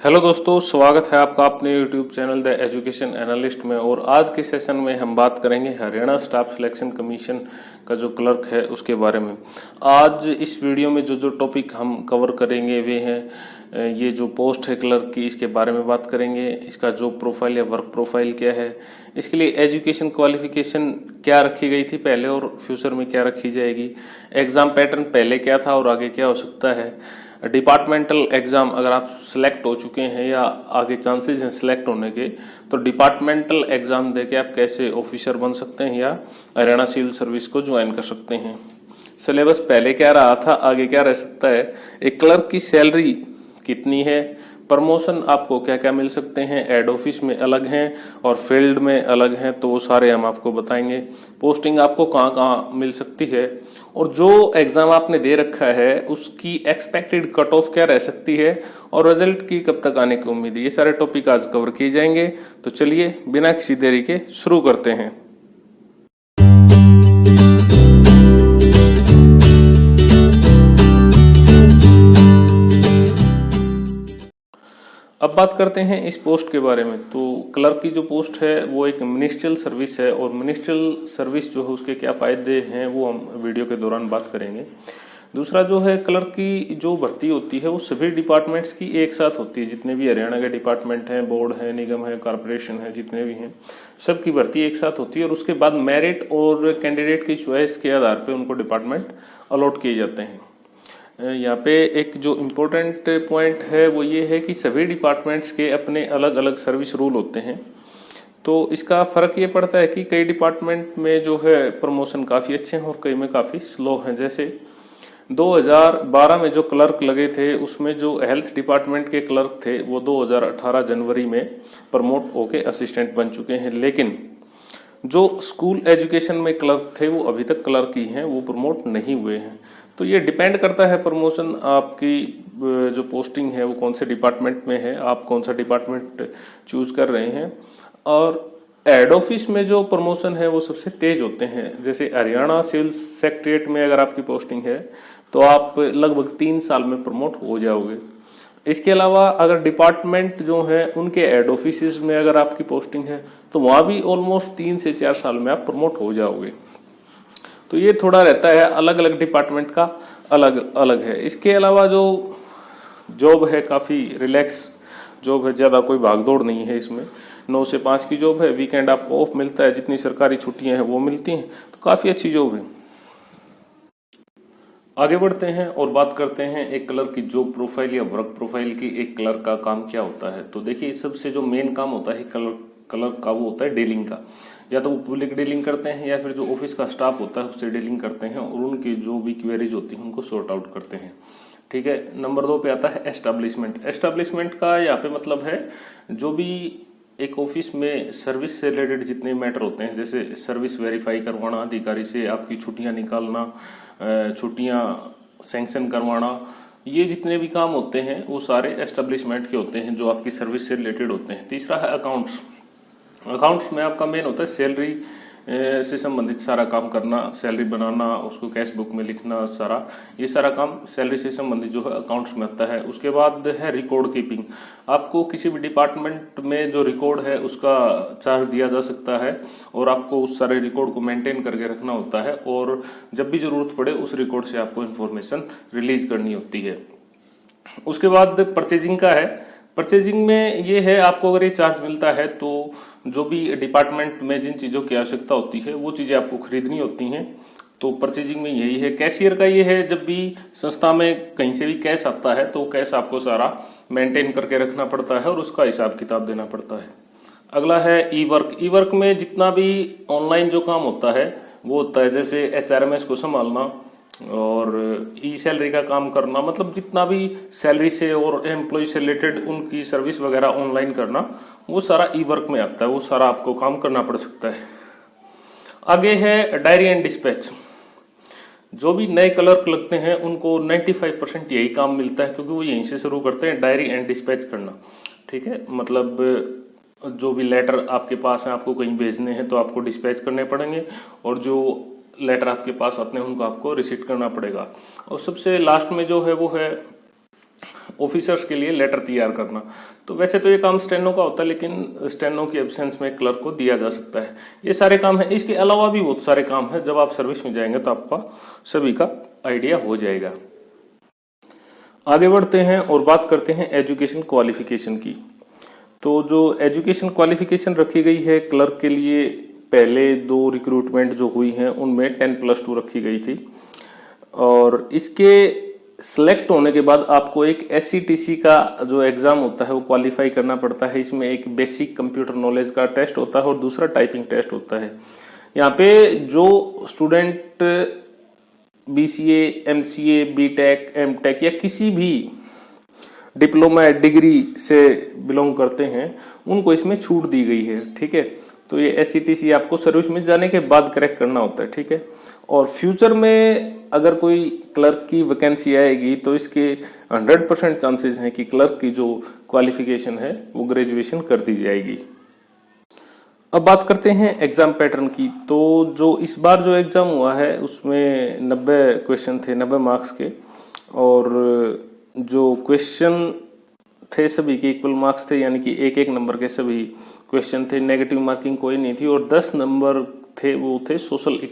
Hello दोस्तों, स्वागत है आपका अपने YouTube channel the education analyst में। और आज के सेशन में हम बात करेंगे हरियाणा स्टाफ सिलेक्शन कमीशन का जो क्लर्क है उसके बारे में। आज इस वीडियो में जो टॉपिक हम कवर करेंगे वे हैं ये जो पोस्ट है क्लर्क की, इसके बारे में बात करेंगे। इसका जो प्रोफाइल या वर्क प्रोफाइल क्या है, इसके लिए एजुकेशन क्वालिफिकेशन क्या रखी गई थी पहले और फ्यूचर में क्या रखी जाएगी, एग्जाम पैटर्न पहले क्या था और आगे क्या हो सकता है, डिपार्टमेंटल एग्ज़ाम अगर आप सिलेक्ट हो चुके हैं या आगे चांसेस हैं सिलेक्ट होने के, तो डिपार्टमेंटल एग्ज़ाम देके आप कैसे ऑफिसर बन सकते हैं या हरियाणा सिविल सर्विस को ज्वाइन कर सकते हैं। सिलेबस पहले क्या रहा था, आगे क्या रह सकता है, एक क्लर्क की सैलरी कितनी है, प्रमोशन आपको क्या क्या मिल सकते हैं, हेड ऑफिस में अलग हैं और फील्ड में अलग हैं, तो वो सारे हम आपको बताएंगे। पोस्टिंग आपको कहाँ कहाँ मिल सकती है और जो एग्जाम आपने दे रखा है उसकी एक्सपेक्टेड कट ऑफ क्या रह सकती है और रिजल्ट की कब तक आने की उम्मीद है, ये सारे टॉपिक आज कवर किए जाएंगे। तो चलिए बिना किसी देरी के शुरू करते हैं। अब बात करते हैं इस पोस्ट के बारे में। तो क्लर्क की जो पोस्ट है वो एक मिनिस्ट्रियल सर्विस है और मिनिस्ट्रियल सर्विस जो है उसके क्या फ़ायदे हैं वो हम वीडियो के दौरान बात करेंगे। दूसरा जो है, क्लर्क की जो भर्ती होती है वो सभी डिपार्टमेंट्स की एक साथ होती है। जितने भी हरियाणा के डिपार्टमेंट हैं, बोर्ड है, निगम है, कॉरपोरेशन है, जितने भी हैं सबकी भर्ती एक साथ होती है और उसके बाद मेरिट और कैंडिडेट की चॉइस के आधार पर उनको डिपार्टमेंट अलॉट किए जाते हैं। यहाँ पे एक जो इम्पोर्टेंट पॉइंट है वो ये है कि सभी डिपार्टमेंट्स के अपने अलग अलग सर्विस रूल होते हैं। तो इसका फ़र्क ये पड़ता है कि कई डिपार्टमेंट में जो है प्रमोशन काफ़ी अच्छे हैं और कई में काफ़ी स्लो हैं। जैसे 2012 में जो क्लर्क लगे थे उसमें जो हेल्थ डिपार्टमेंट के क्लर्क थे वो 2018 जनवरी में प्रमोट होके असिस्टेंट बन चुके हैं, लेकिन जो स्कूल एजुकेशन में क्लर्क थे वो अभी तक क्लर्क ही हैं, वो प्रमोट नहीं हुए हैं। तो ये डिपेंड करता है प्रमोशन आपकी जो पोस्टिंग है वो कौन से डिपार्टमेंट में है, आप कौन सा डिपार्टमेंट चूज कर रहे हैं। और हेड ऑफिस में जो प्रमोशन है वो सबसे तेज होते हैं। जैसे हरियाणा सिविल सेक्रेटरीट में अगर आपकी पोस्टिंग है तो आप लगभग 3 साल में प्रमोट हो जाओगे। इसके अलावा अगर डिपार्टमेंट जो है उनके हेड ऑफिस में अगर आपकी पोस्टिंग है तो वहाँ भी ऑलमोस्ट 3 से 4 साल में आप प्रमोट हो जाओगे। तो ये थोड़ा रहता है, अलग अलग डिपार्टमेंट का अलग अलग है। इसके अलावा जो जॉब है काफ़ी रिलैक्स जॉब है, ज़्यादा कोई भागदौड़ नहीं है इसमें। 9 से 5 की जॉब है, वीकेंड आपको ऑफ मिलता है, जितनी सरकारी छुट्टियां हैं वो मिलती हैं, तो काफ़ी अच्छी जॉब है। आगे बढ़ते हैं और बात करते हैं एक क्लर्क की जॉब प्रोफाइल या वर्क प्रोफाइल की। एक क्लर्क का काम क्या होता है, तो देखिए सबसे जो मेन काम होता है क्लर्क का वो होता है डीलिंग का। या तो वो पब्लिक डीलिंग करते हैं या फिर जो ऑफिस का स्टाफ होता है उससे डीलिंग करते हैं और उनकी जो भी क्वेरीज होती हैं उनको सॉर्ट आउट करते हैं। ठीक है। नंबर 2 पे आता है एस्टैब्लिशमेंट। एस्टैब्लिशमेंट का यहाँ पे मतलब है जो भी एक ऑफिस में सर्विस से रिलेटेड जितने मैटर होते हैं, जैसे सर्विस वेरीफाई करवाना, अधिकारी से आपकी छुट्टियां निकालना, छुट्टियां सैंक्शन करवाना, ये जितने भी काम होते हैं वो सारे एस्टैब्लिशमेंट के होते हैं जो आपकी सर्विस से रिलेटेड होते हैं। तीसरा है अकाउंट्स। अकाउंट्स में आपका मेन होता है सैलरी से संबंधित सारा काम करना, सैलरी बनाना, उसको कैश बुक में लिखना, सारा ये सारा काम सैलरी से संबंधित जो है अकाउंट्स में आता है। उसके बाद है रिकॉर्ड कीपिंग। आपको किसी भी डिपार्टमेंट में जो रिकॉर्ड है उसका चार्ज दिया जा सकता है और आपको उस सारे रिकॉर्ड को मेंटेन करके रखना होता है और जब भी जरूरत पड़े उस रिकॉर्ड से आपको इन्फॉर्मेशन रिलीज करनी होती है। उसके बाद परचेजिंग का है। परचेजिंग में ये है, आपको अगर ये चार्ज मिलता है तो जो भी डिपार्टमेंट में जिन चीज़ों की आवश्यकता होती है वो चीज़ें आपको खरीदनी होती हैं। तो परचेजिंग में यही है। कैशियर का ये है, जब भी संस्था में कहीं से भी कैश आता है तो कैश आपको सारा मेंटेन करके रखना पड़ता है और उसका हिसाब किताब देना पड़ता है। अगला है ई वर्क। ई वर्क में जितना भी ऑनलाइन जो काम होता है वो होता है, जैसे HRMS को संभालना और ई सैलरी का काम करना, मतलब जितना भी सैलरी से और एम्प्लॉय से रिलेटेड उनकी सर्विस वगैरह ऑनलाइन करना, वो सारा ई वर्क में आता है, वो सारा आपको काम करना पड़ सकता है। आगे है डायरी एंड डिस्पैच। जो भी नए क्लर्क लगते हैं उनको 95% यही काम मिलता है क्योंकि वो यहीं से शुरू करते हैं, डायरी एंड डिस्पैच करना। ठीक है, मतलब जो भी लेटर आपके पास है आपको कहीं भेजने हैं तो आपको डिस्पैच करने पड़ेंगे और जो लेटर आपके पास आते हैं उनको आपको रिसीट करना पड़ेगा। और सबसे लास्ट में जो है वो है ऑफिसर्स के लिए लेटर तैयार करना। तो वैसे तो ये काम स्टेनो का होता है, लेकिन स्टेनो की एब्सेंस में क्लर्क को दिया जा सकता है। ये सारे काम है, इसके अलावा भी बहुत सारे काम है। जब आप सर्विस में जाएंगे तो आपका सभी का आइडिया हो जाएगा। आगे बढ़ते हैं और बात करते हैं एजुकेशन क्वालिफिकेशन की। तो जो एजुकेशन क्वालिफिकेशन रखी गई है क्लर्क के लिए, पहले 2 रिक्रूटमेंट जो हुई हैं उनमें 10+2 रखी गई थी, और इसके सिलेक्ट होने के बाद आपको एक SCTC का जो एग्जाम होता है वो क्वालिफाई करना पड़ता है। इसमें एक बेसिक कंप्यूटर नॉलेज का टेस्ट होता है और दूसरा टाइपिंग टेस्ट होता है। यहाँ पे जो student BCA, MCA, BTech, MTech या किसी भी डिप्लोमा या डिग्री से बिलोंग करते हैं उनको इसमें छूट दी गई है, ठीक है। तो ये SCTC आपको सर्विस में जाने के बाद करेक्ट करना होता है, ठीक है। और फ्यूचर में अगर कोई क्लर्क की वैकेंसी आएगी तो इसके 100% चांसेस हैं कि क्लर्क की जो क्वालिफिकेशन है वो ग्रेजुएशन कर दी जाएगी। अब बात करते हैं एग्जाम पैटर्न की। तो जो इस बार जो एग्जाम हुआ है उसमें 90 क्वेश्चन थे, 90 मार्क्स के, और जो क्वेश्चन थे सभी के इक्वल मार्क्स थे, यानी कि 1-1 नंबर के सभी क्वेश्चन थे, नेगेटिव मार्किंग कोई नहीं थी। और 10 नंबर थे वो थे सोशियो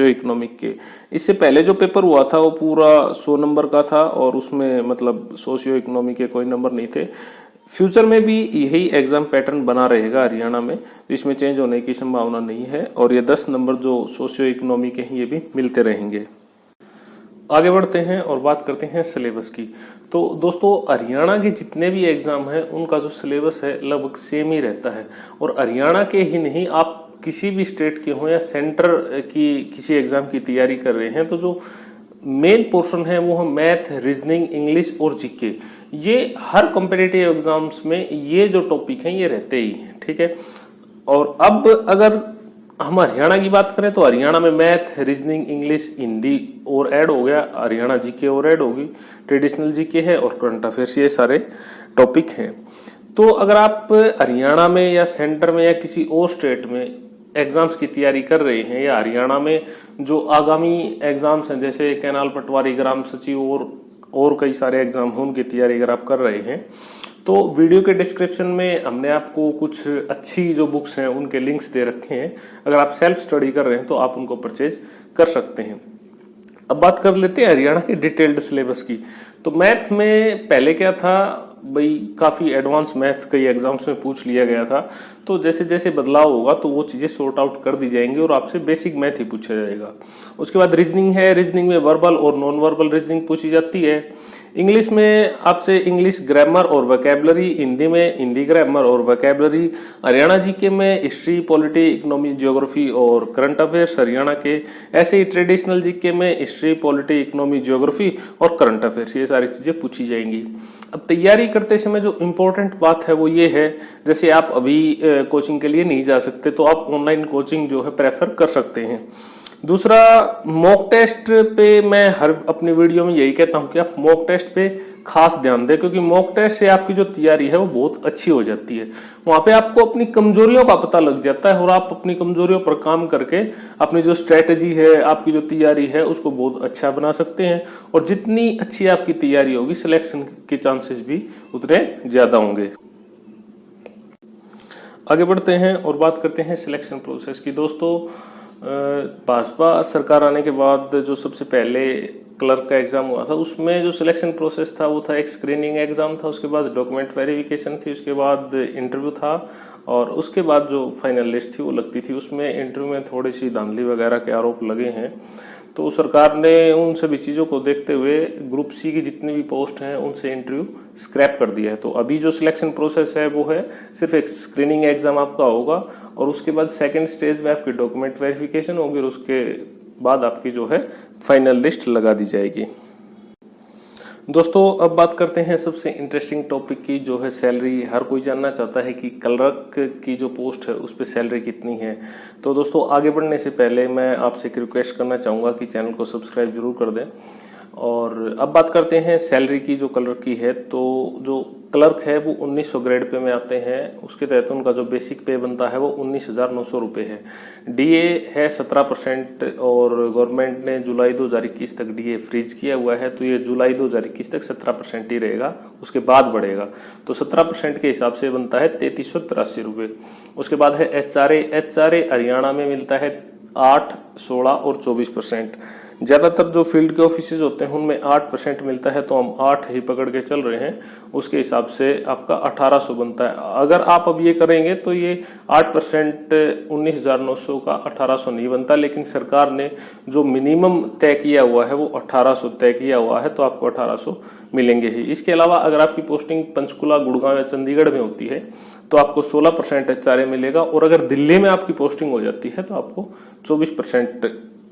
इकोनॉमिक के। इससे पहले जो पेपर हुआ था वो पूरा 100 नंबर का था और उसमें मतलब सोशियो इकोनॉमिक के कोई नंबर नहीं थे। फ्यूचर में भी यही एग्जाम पैटर्न बना रहेगा हरियाणा में, इसमें चेंज होने की संभावना नहीं है। और ये 10 नंबर जो सोशियो इकोनॉमिक के हैं ये भी मिलते रहेंगे। आगे बढ़ते हैं और बात करते हैं सिलेबस की। तो दोस्तों हरियाणा के जितने भी एग्जाम हैं उनका जो सिलेबस है लगभग सेम ही रहता है। और हरियाणा के ही नहीं, आप किसी भी स्टेट के हो या सेंटर की किसी एग्जाम की तैयारी कर रहे हैं तो जो मेन पोर्शन है वो है मैथ, रीजनिंग, इंग्लिश और जीके। ये हर कॉम्पिटिटिव एग्जाम्स में ये जो टॉपिक हैं ये रहते ही हैं, ठीक है। और अब अगर हम हरियाणा की बात करें तो हरियाणा में मैथ, रीजनिंग, इंग्लिश, हिंदी और ऐड हो गया, हरियाणा जीके और ऐड होगी, ट्रेडिशनल जीके है और करंट अफेयर्स, ये सारे टॉपिक हैं। तो अगर आप हरियाणा में या सेंटर में या किसी और स्टेट में एग्जाम्स की तैयारी कर रहे हैं, या हरियाणा में जो आगामी एग्जाम्स हैं जैसे कैनाल पटवारी, ग्राम सचिव और कई सारे एग्जाम हैं उनकी तैयारी अगर आप कर रहे हैं तो वीडियो के डिस्क्रिप्शन में हमने आपको कुछ अच्छी जो बुक्स हैं उनके लिंक्स दे रखे हैं। अगर आप सेल्फ स्टडी कर रहे हैं तो आप उनको परचेज कर सकते हैं। अब बात कर लेते हैं हरियाणा के डिटेल्ड सिलेबस की। तो मैथ में पहले क्या था भाई, काफी एडवांस मैथ कई एग्जाम्स में पूछ लिया गया था। तो जैसे जैसे बदलाव होगा तो वो चीजें सॉर्ट आउट कर दी जाएंगी और आपसे बेसिक मैथ ही पूछा जाएगा। उसके बाद रीजनिंग है, रीजनिंग में वर्बल और नॉन वर्बल रीजनिंग पूछी जाती है। इंग्लिश में आपसे इंग्लिश ग्रामर और वोकैबुलरी, हिंदी में हिंदी ग्रामर और वोकैबुलरी, हरियाणा जीके में हिस्ट्री, पॉलिटी, इकोनॉमी, ज्योग्राफी और करंट अफेयर्स हरियाणा के। ऐसे ही ट्रेडिशनल जीके में हिस्ट्री, पॉलिटी, इकोनॉमी, ज्योग्राफी और करंट अफेयर्स, ये सारी चीजें पूछी जाएंगी। अब तैयारी करते समय जो इम्पोर्टेंट बात है वो ये है, जैसे आप अभी कोचिंग के लिए नहीं जा सकते तो आप ऑनलाइन कोचिंग जो है प्रेफर कर सकते हैं। दूसरा, मॉक टेस्ट पे मैं हर अपनी वीडियो में यही कहता हूं कि आप मॉक टेस्ट पे खास ध्यान दें, क्योंकि मॉक टेस्ट से आपकी जो तैयारी है वो बहुत अच्छी हो जाती है। वहां पे आपको अपनी कमजोरियों का पता लग जाता है और आप अपनी कमजोरियों पर काम करके अपनी जो स्ट्रेटेजी है, आपकी जो तैयारी है उसको बहुत अच्छा बना सकते हैं। और जितनी अच्छी आपकी तैयारी होगी सिलेक्शन के चांसेस भी उतने ज्यादा होंगे। आगे बढ़ते हैं और बात करते हैं सिलेक्शन प्रोसेस की। दोस्तों भाजपा सरकार आने के बाद जो सबसे पहले क्लर्क का एग्जाम हुआ था उसमें जो सिलेक्शन प्रोसेस था वो था एक स्क्रीनिंग एग्जाम था, उसके बाद डॉक्यूमेंट वेरिफिकेशन थी, उसके बाद इंटरव्यू था और उसके बाद जो फाइनल लिस्ट थी वो लगती थी। उसमें इंटरव्यू में थोड़ी सी धांधली वगैरह के आरोप लगे हैं, तो सरकार ने उन सभी चीज़ों को देखते हुए ग्रुप सी की जितनी भी पोस्ट हैं उनसे इंटरव्यू स्क्रैप कर दिया है। तो अभी जो सिलेक्शन प्रोसेस है वो है सिर्फ एक स्क्रीनिंग एग्जाम आपका होगा और उसके बाद सेकंड स्टेज में आपकी डॉक्यूमेंट वेरिफिकेशन होगी और उसके बाद आपकी जो है फाइनल लिस्ट लगा दी जाएगी। दोस्तों अब बात करते हैं सबसे इंटरेस्टिंग टॉपिक की, जो है सैलरी। हर कोई जानना चाहता है कि क्लर्क की जो पोस्ट है उस पर सैलरी कितनी है। तो दोस्तों आगे बढ़ने से पहले मैं आपसे एक रिक्वेस्ट करना चाहूँगा कि चैनल को सब्सक्राइब जरूर कर दें। और अब बात करते हैं सैलरी की जो क्लर्क की है। तो जो क्लर्क है वो 1900 ग्रेड पे में आते हैं, उसके तहत उनका जो बेसिक पे बनता है वो 19,900 रुपये है। डीए है 17% और गवर्नमेंट ने जुलाई 2021 तक डीए फ्रीज किया हुआ है, तो ये जुलाई 2021 तक 17% ही रहेगा, उसके बाद बढ़ेगा। तो 17% के हिसाब से बनता है 3383 रुपये। उसके बाद है एचआरए हरियाणा में मिलता है 8, 16 और 24%। ज़्यादातर जो फील्ड के ऑफिसेज होते हैं उनमें 8% मिलता है, तो हम 8 ही पकड़ के चल रहे हैं। उसके हिसाब से आपका 1800 बनता है। अगर आप अब ये करेंगे तो ये 8% 19,900 का 1800 नहीं बनता, लेकिन सरकार ने जो मिनिमम तय किया हुआ है वो 1800 तय किया हुआ है, तो आपको 1800 मिलेंगे ही। इसके अलावा अगर आपकी पोस्टिंग पंचकुला, गुड़गांव या चंडीगढ़ में होती है तो आपको 16% एचआरए मिलेगा, और अगर दिल्ली में आपकी पोस्टिंग हो जाती है तो आपको 24%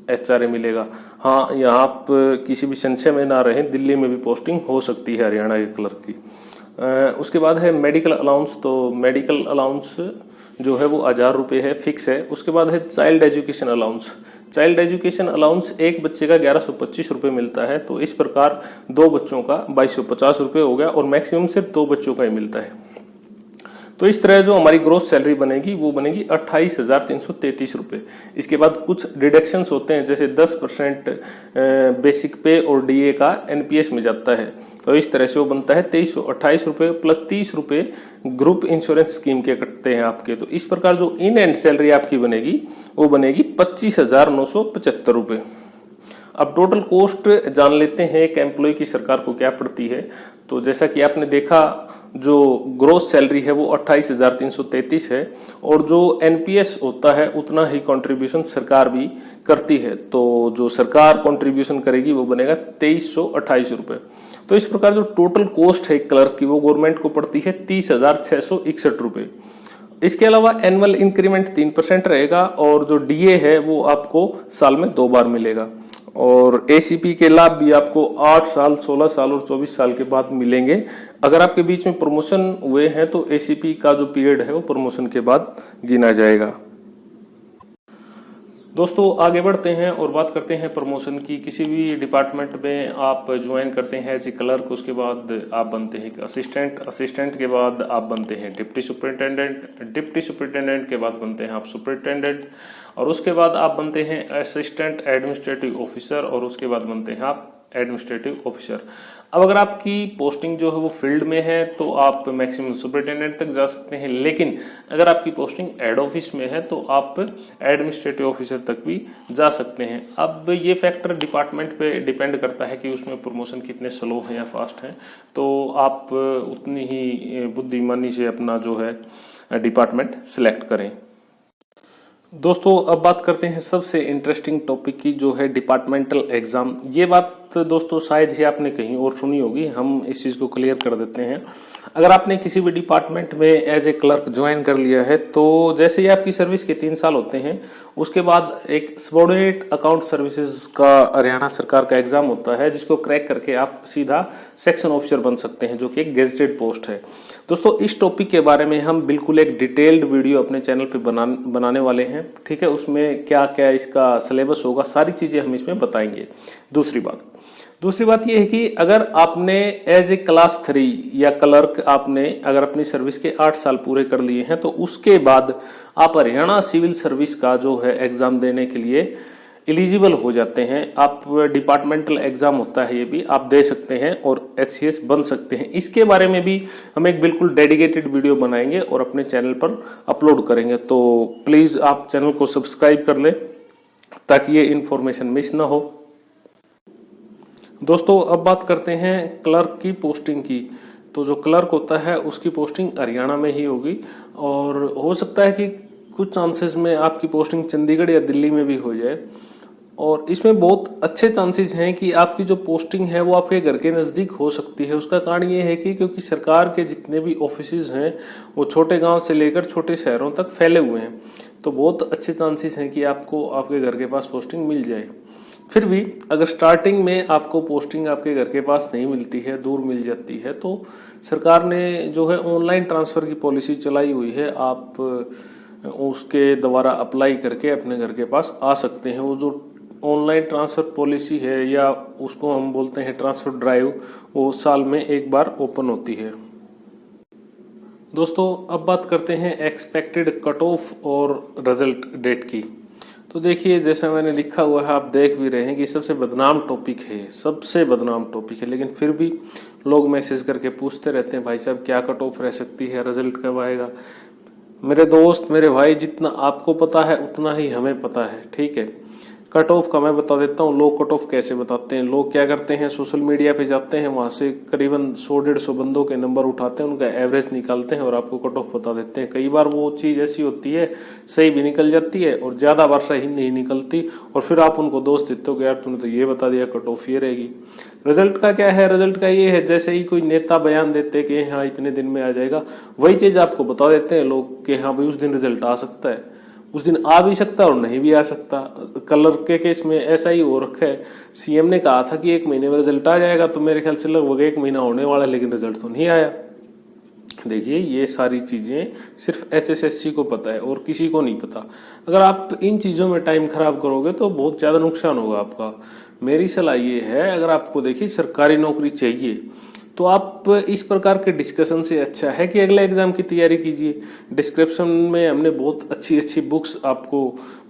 एचआरए मिलेगा। हाँ, यहाँ आप किसी भी संशय में ना रहें, दिल्ली में भी पोस्टिंग हो सकती है हरियाणा के क्लर्क की। उसके बाद है मेडिकल अलाउंस। तो मेडिकल अलाउंस जो है वो 1000 रुपये है, फिक्स है। उसके बाद है child education allowance. Child education allowance एक बच्चे का 1125 रुपये मिलता है, तो इस प्रकार 2 बच्चों का 2250 रुपये हो गया, और मैक्सिमम सिर्फ 2 बच्चों का ही मिलता है। तो इस तरह जो हमारी ग्रोस सैलरी बनेगी वो बनेगी 28,333 रुपये। इसके बाद कुछ डिडक्शंस होते हैं, जैसे 10% बेसिक पे और डीए का एनपीएस में जाता है, तो इस तरह से वो बनता है 2328 रुपये प्लस 30 रुपये ग्रुप इंश्योरेंस स्कीम के कटते हैं आपके। तो इस प्रकार जो इन एंड सैलरी आपकी बनेगी वो बनेगी 25,975 रुपये। अब टोटल कॉस्ट जान लेते हैं एक एम्प्लॉय की सरकार को क्या पड़ती है। तो जैसा कि आपने देखा, जो ग्रोस सैलरी है वो 28,333 है, और जो एनपीएस होता है उतना ही कंट्रीब्यूशन सरकार भी करती है। तो जो सरकार कंट्रीब्यूशन करेगी वो बनेगा 2328 रुपये। तो इस प्रकार जो टोटल कॉस्ट है क्लर्क की वो गवर्नमेंट को पड़ती है 30,661 रुपये। इसके अलावा एनुअल इंक्रीमेंट 3% रहेगा, और जो डीए है वो आपको साल में 2 बार मिलेगा, और एसीपी के लाभ भी आपको 8 साल, 16 साल और 24 साल के बाद मिलेंगे। अगर आपके बीच में प्रमोशन हुए हैं तो एसीपी का जो पीरियड है वो प्रमोशन के बाद गिना जाएगा। दोस्तों आगे बढ़ते हैं और बात करते हैं प्रमोशन की। किसी भी डिपार्टमेंट में आप ज्वाइन करते हैं एज ए क्लर्क, उसके बाद आप बनते हैं असिस्टेंट, असिस्टेंट के बाद आप बनते हैं डिप्टी सुपरिटेंडेंट, डिप्टी सुपरिटेंडेंट के बाद बनते हैं आप सुपरिटेंडेंट, और उसके बाद आप बनते हैं असिस्टेंट एडमिनिस्ट्रेटिव ऑफिसर, और उसके बाद बनते हैं आप एडमिनिस्ट्रेटिव ऑफिसर। अब अगर आपकी पोस्टिंग जो है वो फील्ड में है तो आप मैक्सिमम सुपरिटेंडेंट तक जा सकते हैं, लेकिन अगर आपकी पोस्टिंग हेड ऑफिस में है तो आप एडमिनिस्ट्रेटिव ऑफिसर तक भी जा सकते हैं। अब ये फैक्टर डिपार्टमेंट पे डिपेंड करता है कि उसमें प्रमोशन कितने स्लो हैं या फास्ट हैं, तो आप उतनी ही बुद्धिमानी से अपना जो है डिपार्टमेंट सिलेक्ट करें। दोस्तों अब बात करते हैं सबसे इंटरेस्टिंग टॉपिक की, जो है डिपार्टमेंटल एग्जाम। ये बात दोस्तों शायद ही आपने कहीं और सुनी होगी, हम इस चीज़ को क्लियर कर देते हैं। अगर आपने किसी भी डिपार्टमेंट में एज ए क्लर्क ज्वाइन कर लिया है तो जैसे ही आपकी सर्विस के 3 साल होते हैं उसके बाद एक सबॉर्डिनेट अकाउंट सर्विसेज का हरियाणा सरकार का एग्जाम होता है, जिसको क्रैक करके आप सीधा सेक्शन ऑफिसर बन सकते हैं, जो कि एक गेजेटेड पोस्ट है। दोस्तों इस टॉपिक के बारे में हम बिल्कुल एक डिटेल्ड वीडियो अपने चैनल पे बनाने वाले हैं, ठीक है। उसमें क्या क्या इसका सिलेबस होगा, सारी चीज़ें हम इसमें बताएंगे। दूसरी बात यह है कि अगर आपने एज ए क्लास 3 या क्लर्क आपने अगर अपनी सर्विस के 8 साल पूरे कर लिए हैं तो उसके बाद आप हरियाणा सिविल सर्विस का जो है एग्जाम देने के लिए एलिजिबल हो जाते हैं। आप डिपार्टमेंटल एग्जाम होता है, ये भी आप दे सकते हैं और एचसीएस बन सकते हैं। इसके बारे में भी हम एक बिल्कुल डेडिकेटेड वीडियो बनाएंगे और अपने चैनल पर अपलोड करेंगे, तो प्लीज़ आप चैनल को सब्सक्राइब कर लें ताकि ये इन्फॉर्मेशन मिस ना हो। दोस्तों अब बात करते हैं क्लर्क की पोस्टिंग की। तो जो क्लर्क होता है उसकी पोस्टिंग हरियाणा में ही होगी, और हो सकता है कि कुछ चांसेस में आपकी पोस्टिंग चंडीगढ़ या दिल्ली में भी हो जाए, और इसमें बहुत अच्छे चांसेस हैं कि आपकी जो पोस्टिंग है वो आपके घर के नज़दीक हो सकती है। उसका कारण ये है कि क्योंकि सरकार के जितने भी ऑफिसेज हैं वो छोटे गांव से लेकर छोटे शहरों तक फैले हुए हैं, तो बहुत अच्छे चांसेस हैं कि आपको आपके घर के पास पोस्टिंग मिल जाए। फिर भी अगर स्टार्टिंग में आपको पोस्टिंग आपके घर के पास नहीं मिलती है, दूर मिल जाती है, तो सरकार ने जो है ऑनलाइन ट्रांसफ़र की पॉलिसी चलाई हुई है। आप उसके द्वारा अप्लाई करके अपने घर के पास आ सकते हैं। वो जो ऑनलाइन ट्रांसफ़र पॉलिसी है या उसको हम बोलते हैं ट्रांसफ़र ड्राइव, वो साल में एक बार ओपन होती है। दोस्तों अब बात करते हैं एक्सपेक्टेड कट ऑफ और रिजल्ट डेट की। तो देखिए जैसा मैंने लिखा हुआ है, आप देख भी रहे हैं कि सबसे बदनाम टॉपिक है, सबसे बदनाम टॉपिक है, लेकिन फिर भी लोग मैसेज करके पूछते रहते हैं भाई साहब क्या कट ऑफ रह सकती है, रिजल्ट कब आएगा। मेरे दोस्त मेरे भाई, जितना आपको पता है उतना ही हमें पता है, ठीक है। कट ऑफ का मैं बता देता हूँ, लोग कट ऑफ कैसे बताते हैं। लोग क्या करते हैं, सोशल मीडिया पे जाते हैं, वहां से करीबन 100-150 बंदों के नंबर उठाते हैं, उनका एवरेज निकालते हैं और आपको कट ऑफ बता देते हैं। कई बार वो चीज़ ऐसी होती है सही भी निकल जाती है और ज़्यादा बार सही नहीं निकलती, और फिर आप उनको दोष देते हो कि यार तूने तो ये बता दिया कट ऑफ ये रहेगी। रिजल्ट का क्या है, रिजल्ट का ये है जैसे ही कोई नेता बयान देते कि हाँ इतने दिन में आ जाएगा, वही चीज़ आपको बता देते हैं लोग कि हाँ भाई उस दिन रिजल्ट आ सकता है, उस दिन आ भी सकता है और नहीं भी आ सकता। कलर के केस में ऐसा ही हो रखा है, सीएम ने कहा था कि 1 महीने में रिजल्ट आ जाएगा, तो मेरे ख्याल से लगभग 1 महीना होने वाला है, लेकिन रिजल्ट तो नहीं आया। देखिए ये सारी चीजें सिर्फ HSSC को पता है और किसी को नहीं पता। अगर आप इन चीजों में टाइम खराब करोगे तो बहुत ज्यादा नुकसान होगा आपका। मेरी सलाह ये है, अगर आपको देखिए सरकारी नौकरी चाहिए तो आप इस प्रकार के डिस्कशन से अच्छा है कि अगले एग्जाम की तैयारी कीजिए। डिस्क्रिप्शन में हमने बहुत अच्छी अच्छी बुक्स आपको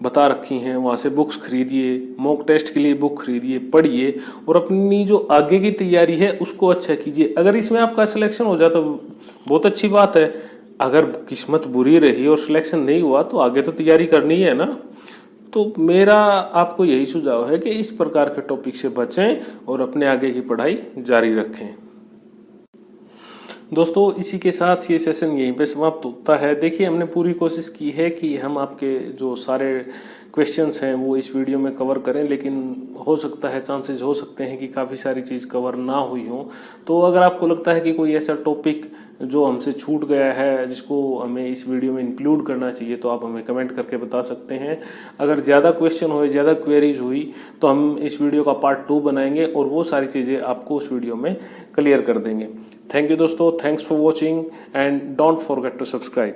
बता रखी हैं, वहाँ से बुक्स खरीदिए, मॉक टेस्ट के लिए बुक खरीदिए, पढ़िए और अपनी जो आगे की तैयारी है उसको अच्छा कीजिए। अगर इसमें आपका सिलेक्शन हो जाए तो बहुत अच्छी बात है, अगर किस्मत बुरी रही और सिलेक्शन नहीं हुआ तो आगे तो तैयारी करनी है ना। तो मेरा आपको यही सुझाव है कि इस प्रकार के टॉपिक से बचें और अपने आगे की पढ़ाई जारी रखें। दोस्तों इसी के साथ ये सेशन यहीं पे समाप्त होता है। देखिए हमने पूरी कोशिश की है कि हम आपके जो सारे क्वेश्चंस हैं वो इस वीडियो में कवर करें, लेकिन हो सकता है, चांसेस हो सकते हैं कि काफ़ी सारी चीज़ कवर ना हुई हो। तो अगर आपको लगता है कि कोई ऐसा टॉपिक जो हमसे छूट गया है जिसको हमें इस वीडियो में इंक्लूड करना चाहिए तो आप हमें कमेंट करके बता सकते हैं। अगर ज़्यादा क्वेश्चन हुए, ज़्यादा क्वेरीज हुई तो हम इस वीडियो का पार्ट 2 बनाएंगे और वो सारी चीज़ें आपको उस वीडियो में क्लियर कर देंगे। थैंक यू दोस्तों, thanks for watching and don't forget to subscribe.